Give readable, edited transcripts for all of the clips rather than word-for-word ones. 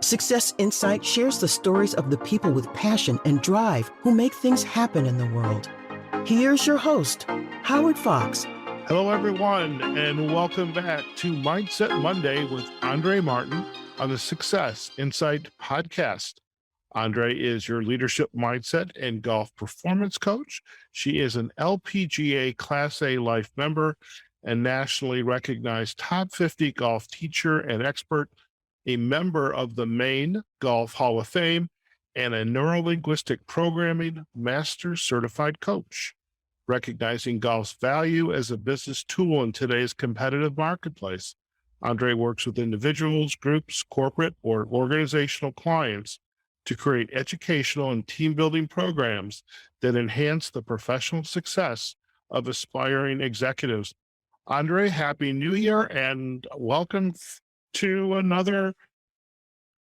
Success Insight shares the stories of the people with passion and drive who make things happen in the world. Here's your host, Howard Fox. Hello, everyone, and welcome back to Mindset Monday with Andrée Martin on the Success Insight podcast. Andrée is your leadership mindset and golf performance coach. She is an LPGA Class A life member and nationally recognized top 50 golf teacher and expert, a member of the Maine Golf Hall of Fame, and a Neurolinguistic programming master certified coach. Recognizing golf's value as a business tool in today's competitive marketplace, Andrée works with individuals, groups, corporate, or organizational clients to create educational and team-building programs that enhance the professional success of aspiring executives. Andrée, Happy New Year, and welcome to another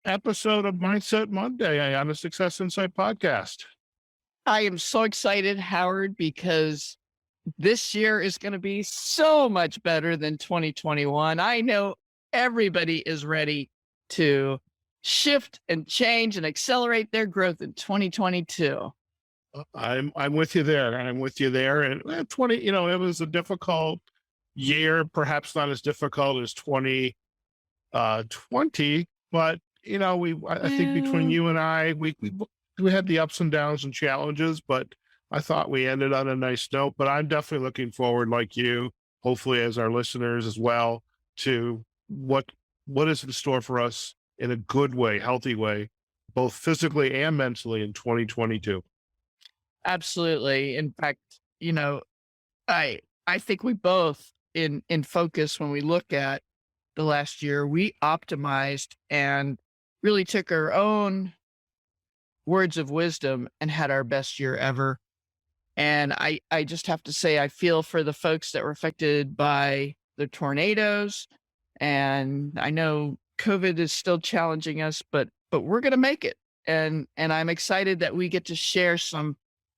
episode of Mindset Monday on the Success Insight podcast. I am so excited, Howard, because this year is going to be so much better than 2021. I know everybody is ready to shift and change and accelerate their growth in 2022. I'm with you there. And 20, it was a difficult year, perhaps not as difficult as 2020, but I think between you and I, we had the ups and downs and challenges, but I thought we ended on a nice note. But I'm definitely looking forward, like you, hopefully as our listeners as well, to what is in store for us in a good way, healthy way, both physically and mentally in 2022. Absolutely. In fact, I think we both in focus when we look at the last year, we optimized and really took our own words of wisdom and had our best year ever. And I just have to say, I feel for the folks that were affected by the tornadoes. And I know COVID is still challenging us, but we're going to make it. And I'm excited that we get to share some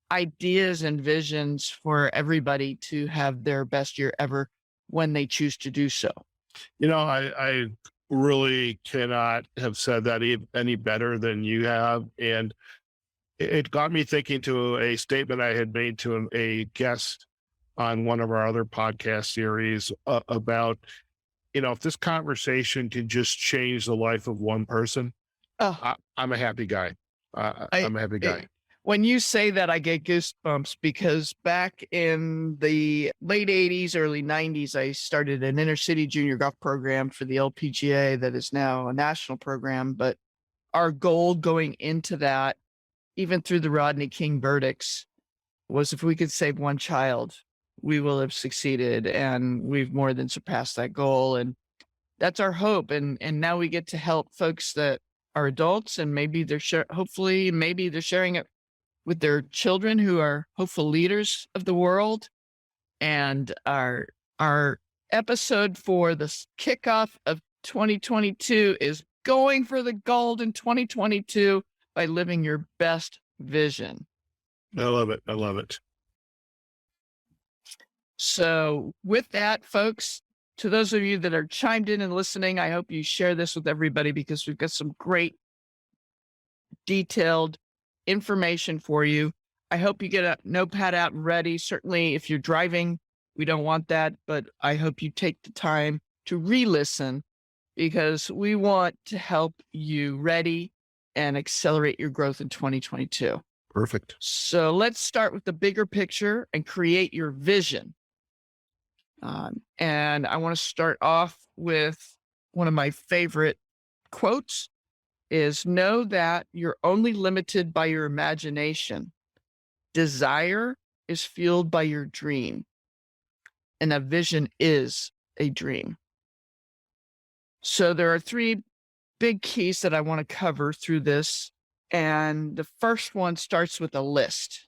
ideas and visions for everybody to have their best year ever when they choose to do so. I really cannot have said that any better than you have. And it got me thinking to a statement I had made to a guest on one of our other podcast series about, if this conversation can just change the life of one person, I'm a happy guy. I'm a happy guy. When you say that, I get goosebumps because back in the late 80s, early 90s, I started an inner city junior golf program for the LPGA that is now a national program. But our goal going into that, even through the Rodney King verdicts, was if we could save one child, we will have succeeded. And we've more than surpassed that goal. And that's our hope. And now we get to help folks that are adults, and maybe they're sharing it with their children who are hopeful leaders of the world. And our episode for the kickoff of 2022 is going for the gold in 2022 by living your best vision. I love it. So with that, folks, to those of you that are chimed in and listening, I hope you share this with everybody because we've got some great detailed information for you. I hope you get a notepad out and ready. Certainly, if you're driving, we don't want that, but I hope you take the time to re-listen because we want to help you ready and accelerate your growth in 2022. Perfect. So let's start with the bigger picture and create your vision. And I want to start off with one of my favorite quotes is know that you're only limited by your imagination. Desire is fueled by your dream. And a vision is a dream. So there are three big keys that I want to cover through this. And the first one starts with a list.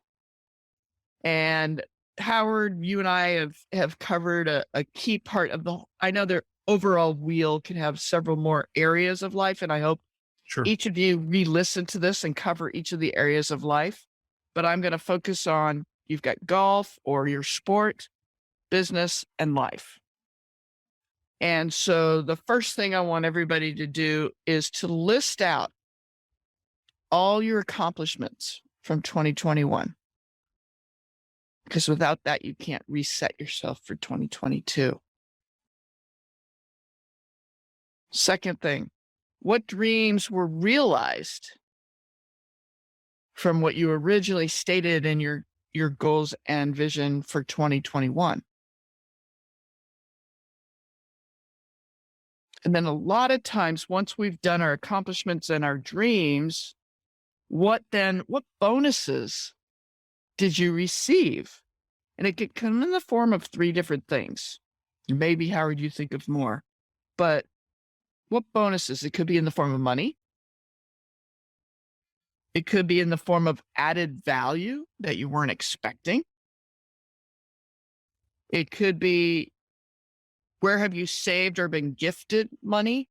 And Howard, you and I have covered a key part of I know their overall wheel can have several more areas of life. And I hope each of you re-listen to this and cover each of the areas of life. But I'm going to focus on, you've got golf or your sport, business, and life. And so the first thing I want everybody to do is to list out all your accomplishments from 2021. Because without that, you can't reset yourself for 2022. Second thing, what dreams were realized from what you originally stated in your goals and vision for 2021? And then a lot of times, once we've done our accomplishments and our dreams, what bonuses did you receive? And it could come in the form of 3 different things. Maybe, Howard, you think of more, but what bonuses? It could be in the form of money. It could be in the form of added value that you weren't expecting. It could be, where have you saved or been gifted money?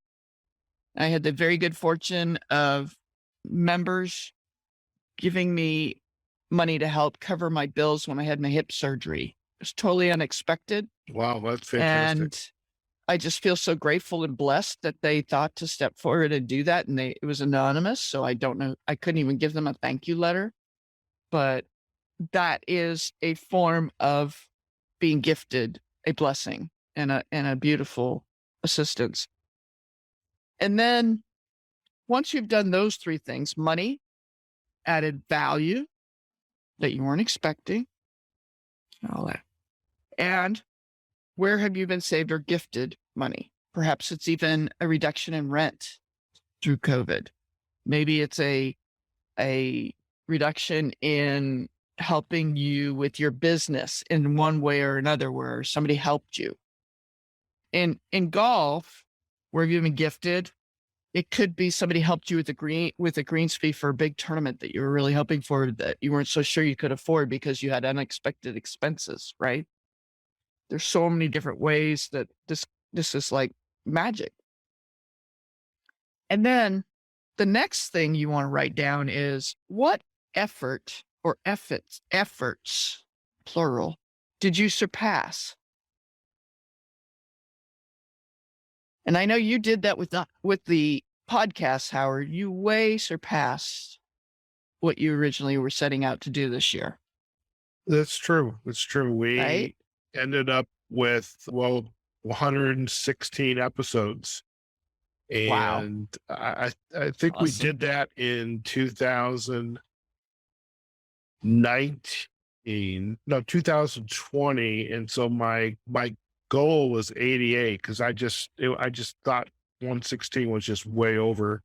I had the very good fortune of members giving me money to help cover my bills when I had my hip surgery. It was totally unexpected. Wow, that's fantastic. And I just feel so grateful and blessed that they thought to step forward and do that. And it was anonymous. So I don't know. I couldn't even give them a thank you letter, but that is a form of being gifted a blessing and a beautiful assistance. And then once you've done those 3 things, money, added value that you weren't expecting, all that, and where have you been saved or gifted money? Perhaps it's even a reduction in rent through COVID. Maybe it's a reduction in helping you with your business in one way or another, where somebody helped you. In golf, where have you been gifted? It could be somebody helped you with a greens fee for a big tournament that you were really hoping for, that you weren't so sure you could afford because you had unexpected expenses, right? There's so many different ways that this is like magic. And then the next thing you want to write down is, what effort or efforts, plural, did you surpass? And I know you did that with the podcast, Howard. You way surpassed what you originally were setting out to do this year. That's true. That's true. We ended up with, 116 episodes. And wow. I think awesome. We did that in 2020. And so my goal was 88, because I just thought 116 was just way over,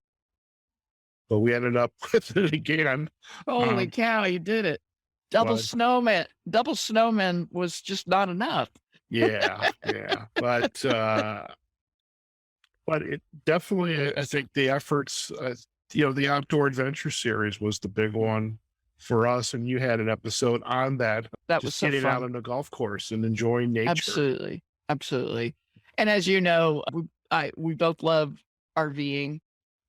but we ended up with it again. Holy cow, you did it. Double snowman was just not enough. Yeah. But it definitely, I think the efforts, the Outdoor Adventure Series was the big one for us. And you had an episode on that. That was so getting fun. out on the golf course and enjoying nature. Absolutely. And as you know, we both love RVing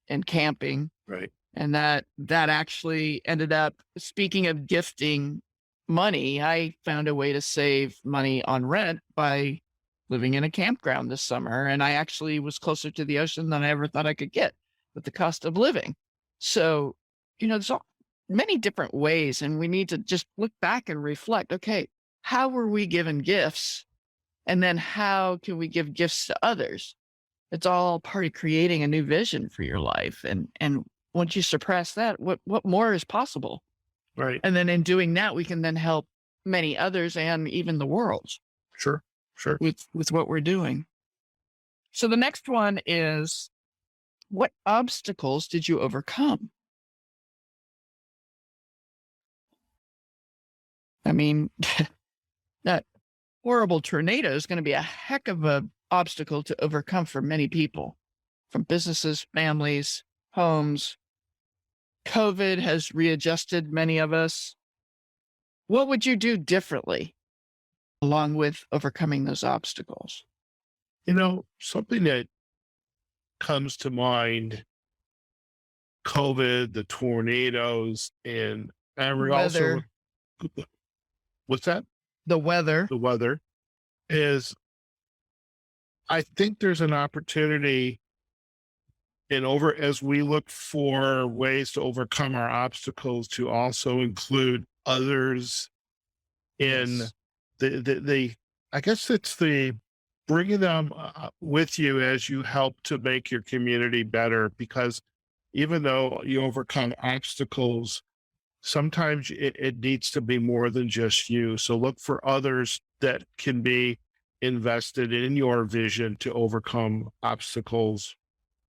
and camping. Right. And that actually ended up, speaking of gifting money, I found a way to save money on rent by living in a campground this summer. And I actually was closer to the ocean than I ever thought I could get with the cost of living. So, there's many different ways, and we need to just look back and reflect, okay, how were we given gifts? And then how can we give gifts to others? It's all part of creating a new vision for your life. And once you surpass that, what more is possible? Right. And then in doing that, we can then help many others and even the world. Sure. With what we're doing. So the next one is, what obstacles did you overcome? I mean, that horrible tornado is going to be a heck of an obstacle to overcome for many people, from businesses, families, homes. COVID has readjusted many of us. What would you do differently along with overcoming those obstacles? Something that comes to mind, COVID, the tornadoes, and we also, what's that? The weather. The weather is, I think there's an opportunity as we look for ways to overcome our obstacles to also include others in Yes. the I guess it's the bringing them with you as you help to make your community better, because even though you overcome obstacles, sometimes it needs to be more than just you. So look for others that can be invested in your vision to overcome obstacles.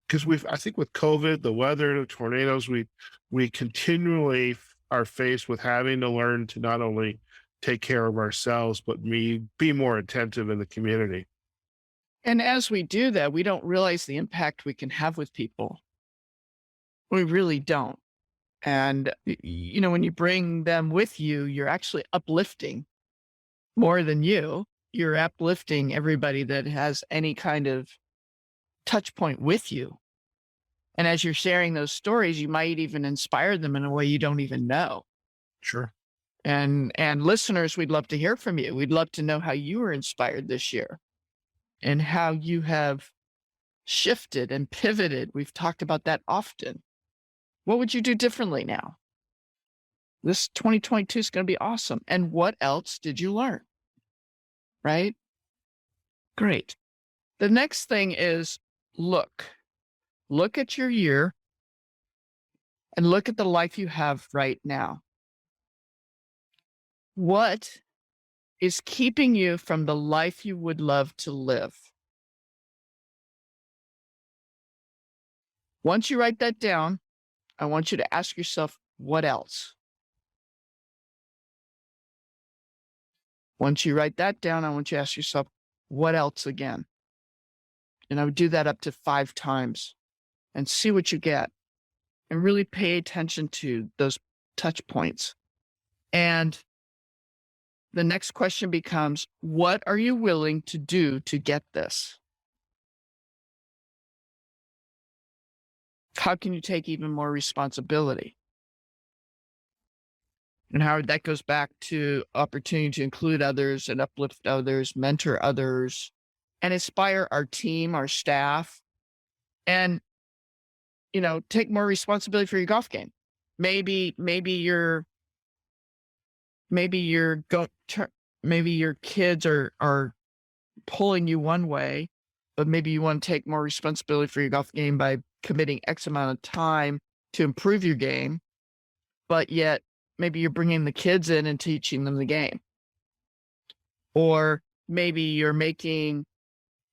Because I think with COVID, the weather, the tornadoes, we continually are faced with having to learn to not only take care of ourselves, but be more attentive in the community. And as we do that, we don't realize the impact we can have with people. We really don't. And, when you bring them with you, you're actually uplifting more than you. You're uplifting everybody that has any kind of touch point with you. And as you're sharing those stories, you might even inspire them in a way you don't even know. Sure. And listeners, we'd love to hear from you. We'd love to know how you were inspired this year and how you have shifted and pivoted. We've talked about that often. What would you do differently now? This 2022 is going to be awesome. And what else did you learn? Right? Great. The next thing is look at your year and look at the life you have right now. What is keeping you from the life you would love to live? Once you write that down, I want you to ask yourself, what else? Once you write that down, I want you to ask yourself, what else again? And I would do that up to 5 times and see what you get and really pay attention to those touch points. And the next question becomes, what are you willing to do to get this? How can you take even more responsibility? And how that goes back to opportunity to include others and uplift others, mentor others, and inspire our team, our staff, and, take more responsibility for your golf game. Maybe your kids are pulling you one way, but maybe you want to take more responsibility for your golf game by committing X amount of time to improve your game, but yet maybe you're bringing the kids in and teaching them the game. Or maybe you're making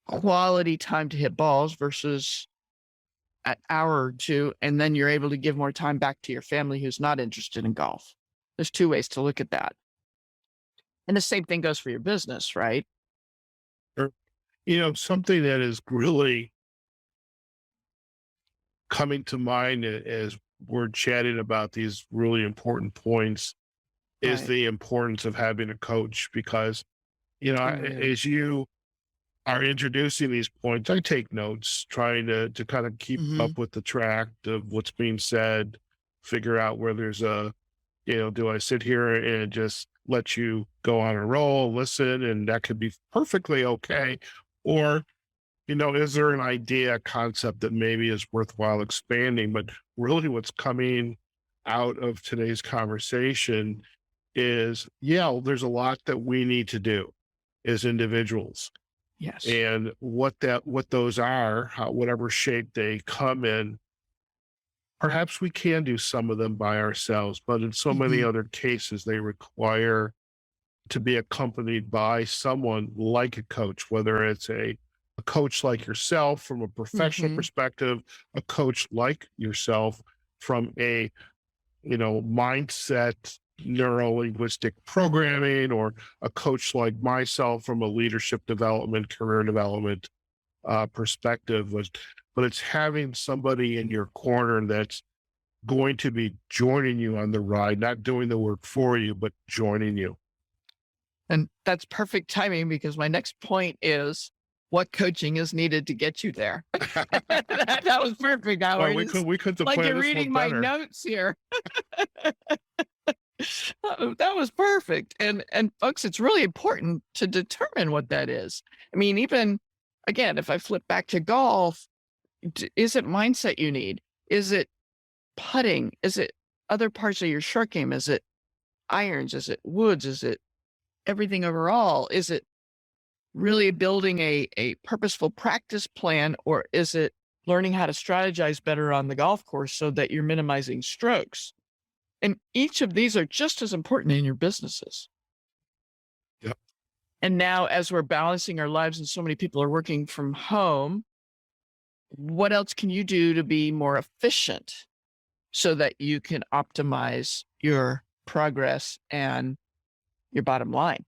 quality time to hit balls versus an hour or two, and then you're able to give more time back to your family who's not interested in golf. There's 2 ways to look at that. And the same thing goes for your business, right? Or, something that is really coming to mind as we're chatting about these really important points is Right. the importance of having a coach, because, Yeah. as you are introducing these points, I take notes, trying to kind of keep Mhm. up with the track of what's being said, figure out where there's do I sit here and just let you go on a roll, listen, and that could be perfectly okay? Or, is there an idea, a concept that maybe is worthwhile expanding? But really what's coming out of today's conversation is, there's a lot that we need to do as individuals. Yes. And what those are, whatever shape they come in, perhaps we can do some of them by ourselves, but in so many Mhm. other cases, they require to be accompanied by someone like a coach, whether it's a coach like yourself from a professional Mhm. perspective, a coach like yourself from a, mindset, neurolinguistic programming, or a coach like myself from a leadership development, career development perspective. But it's having somebody in your corner that's going to be joining you on the ride, not doing the work for you, but joining you. And that's perfect timing because my next point is what coaching is needed to get you there. That was perfect, Well, Howard. we It's could we couldn't have like planned you're this one reading my better. notes here. That was perfect. And folks, it's really important to determine what that is. I mean, even again, if I flip back to golf, is it mindset you need? Is it putting? Is it other parts of your short game? Is it irons? Is it woods? Is it everything overall? Is it really building a purposeful practice plan, or is it learning how to strategize better on the golf course so that you're minimizing strokes? And each of these are just as important in your businesses. Yep. And now, as we're balancing our lives and so many people are working from home, what else can you do to be more efficient so that you can optimize your progress and your bottom line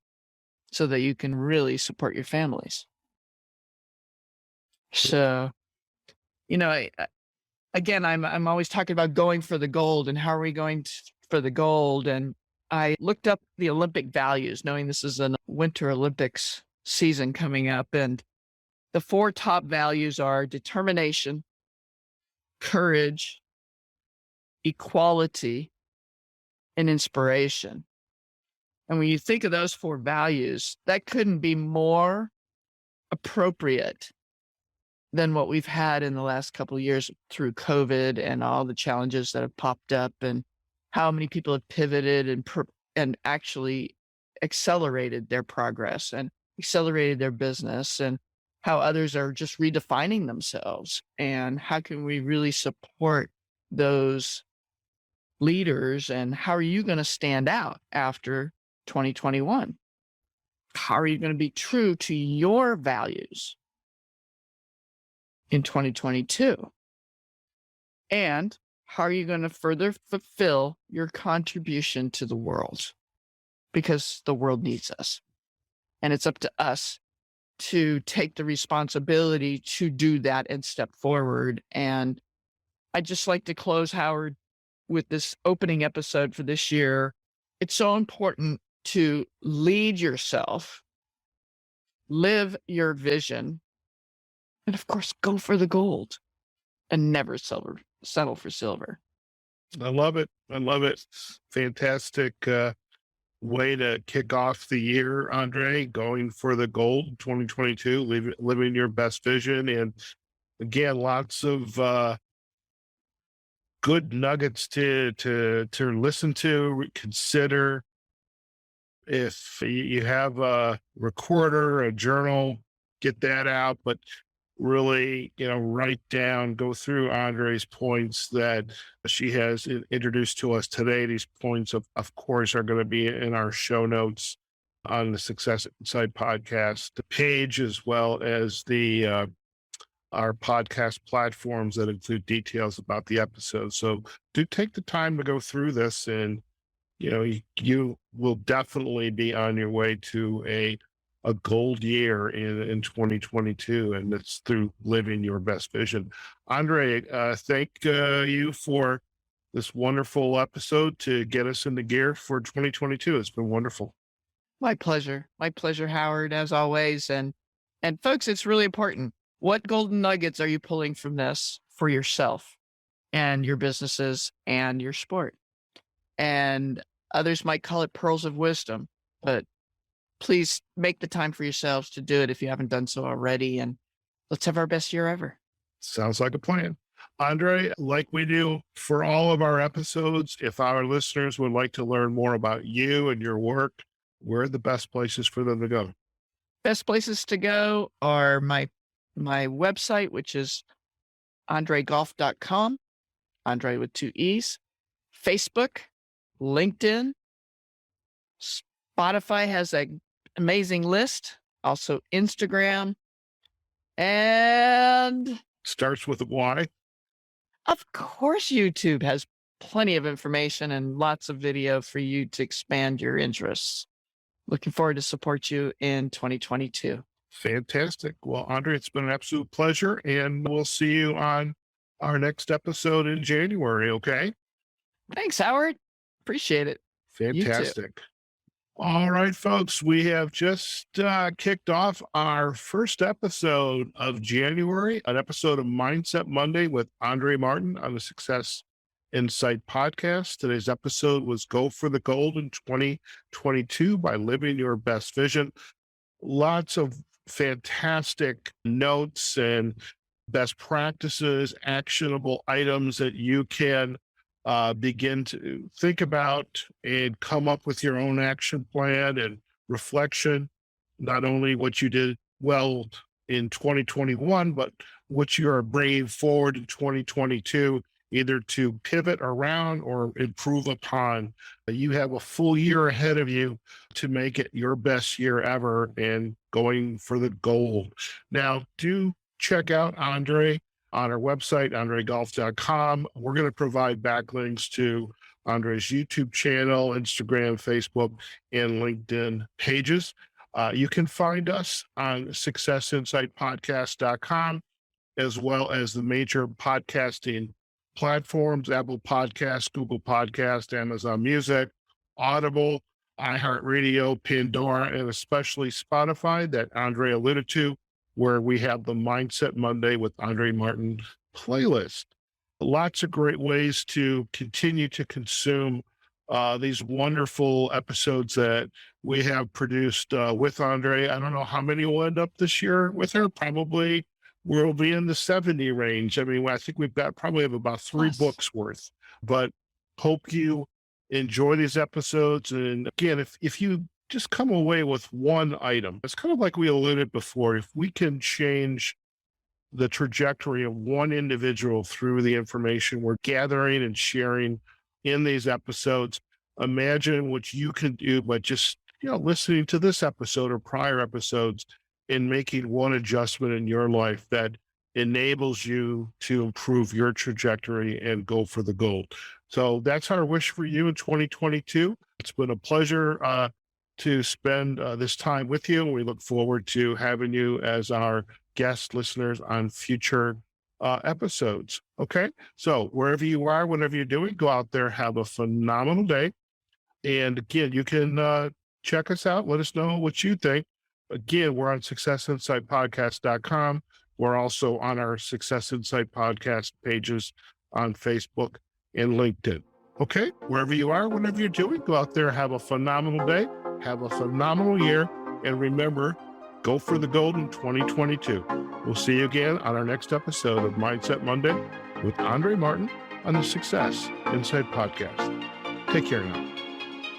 so that you can really support your families? So, again, I'm always talking about going for the gold and how are we going for the gold. And I looked up the Olympic values, knowing this is a Winter Olympics season coming up. And the 4 top values are determination, courage, equality, and inspiration. And when you think of those 4 values, that couldn't be more appropriate than what we've had in the last couple of years through COVID and all the challenges that have popped up, and how many people have pivoted and actually accelerated their progress and accelerated their business, and how others are just redefining themselves. And how can we really support those leaders? And how are you going to stand out after 2021? How are you going to be true to your values in 2022? And how are you going to further fulfill your contribution to the world? Because the world needs us. And it's up to us to take the responsibility to do that and step forward. And I'd just like to close, Howard, with this opening episode for this year. It's so important to lead yourself, live your vision, and of course, go for the gold and never settle for silver. I love it. I love it. Fantastic way to kick off the year, Andrée, going for the gold 2022, living your best vision. And again, lots of good nuggets to listen to, consider. If you have a recorder, a journal, get that out, but really, write down, go through Andrée's points that she has introduced to us today. These points, of course, are going to be in our show notes on the Success Inside podcast page, as well as our podcast platforms that include details about the episode. So do take the time to go through this, and you will definitely be on your way to a gold year in 2022, and it's through living your best vision. Andrée, thank you for this wonderful episode to get us into gear for 2022. It's been wonderful. My pleasure, Howard, as always. And folks, it's really important. What golden nuggets are you pulling from this for yourself and your businesses and your sport? And others might call it pearls of wisdom, but please make the time for yourselves to do it if you haven't done so already. And let's have our best year ever. Sounds like a plan. Andrée, like we do for all of our episodes, if our listeners would like to learn more about you and your work, where are the best places for them to go? Best places to go are my website, which is andreegolf.com, Andrée with 2 E's, Facebook, LinkedIn, Spotify has an amazing list, also Instagram, and starts with a Y. Of course, YouTube has plenty of information and lots of video for you to expand your interests. Looking forward to support you in 2022. Fantastic. Well, Andrée, it's been an absolute pleasure, and we'll see you on our next episode in January, okay? Thanks, Howard. Appreciate it. Fantastic. All right, folks, we have just kicked off our first episode of January, an episode of Mindset Monday with Andrée Martin on the Success Insight podcast. Today's episode was Go for the Gold in 2022 by Living Your Best Vision. Lots of fantastic notes and best practices, actionable items that you can begin to think about and come up with your own action plan and reflection, not only what you did well in 2021, but what you are bringing forward in 2022, either to pivot around or improve upon. You have a full year ahead of you to make it your best year ever and going for the gold. Now, do check out Andrée on our website, andreegolf.com. We're going to provide backlinks to Andrée's YouTube channel, Instagram, Facebook, and LinkedIn pages. You can find us on successinsightpodcast.com, as well as the major podcasting platforms, Apple Podcasts, Google Podcasts, Amazon Music, Audible, iHeartRadio, Pandora, and especially Spotify that Andrée alluded to, where we have the Mindset Monday with Andrée Martin playlist. Lots of great ways to continue to consume these wonderful episodes that we have produced with Andrée. I don't know how many will end up this year with her. Probably we'll be in the 70 range. I mean, I think we've got probably have about 3 books worth, but hope you enjoy these episodes. And again, if you just come away with one item, it's kind of like we alluded before, if we can change the trajectory of one individual through the information we're gathering and sharing in these episodes, imagine what you can do by just, listening to this episode or prior episodes and making one adjustment in your life that enables you to improve your trajectory and go for the gold. So that's our wish for you in 2022. It's been a pleasure to spend this time with you. And we look forward to having you as our guest listeners on future episodes. Okay. So wherever you are, whatever you're doing, go out there, have a phenomenal day. And again, you can check us out. Let us know what you think. Again, we're on successinsightpodcast.com. We're also on our Success Insight podcast pages on Facebook and LinkedIn. Okay. Wherever you are, whatever you're doing, go out there, have a phenomenal day. Have a phenomenal year. And remember, go for the gold in 2022. We'll see you again on our next episode of Mindset Monday with Andrée Martin on the Success Insight podcast. Take care now.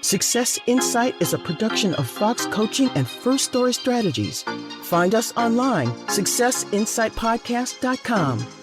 Success Insight is a production of Fox Coaching and First Story Strategies. Find us online, successinsightpodcast.com.